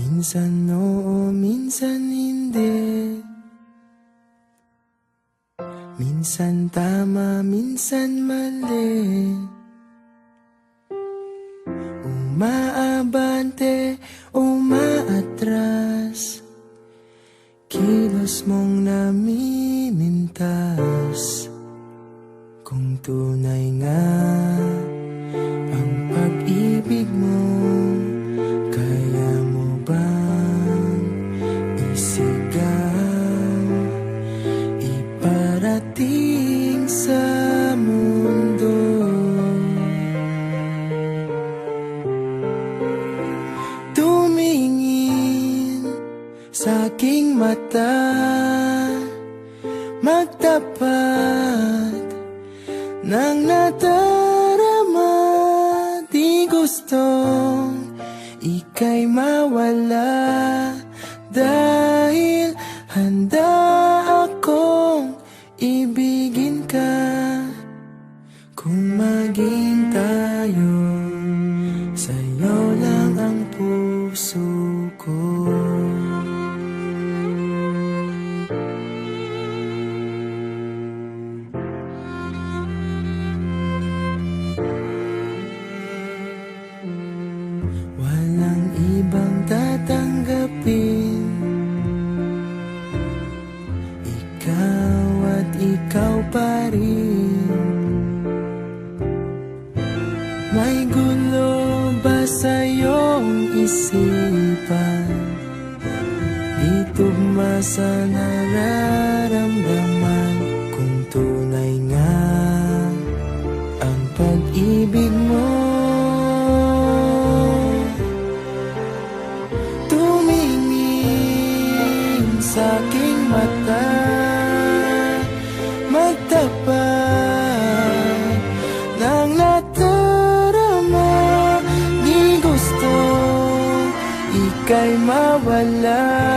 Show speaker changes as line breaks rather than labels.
Minsan oo, minsan hindi. Minsan tama, minsan mali. Umaabante, umaatras. Kilos mong namimintas. Kung tunay nga ang pag-ibig mo, kaya mo bang isigaw, iparating sa mundo? Tumingin sa aking mata, magtapat ng nadarama. Di gustong ika'y mawala, dahil handa akong ibigin ka. Kung maging tayo, sa'yo lang ang puso ko. Walang ibang tatanggapin, ikaw at ikaw pa rin. May gulo ba sa iyong isipan? Di tugma sa nararamdaman. Kung tunay nga ang pag-ibig mo, tumingin sa aking mata, magtapat ng nadarama. Di gusto ika'y mawala,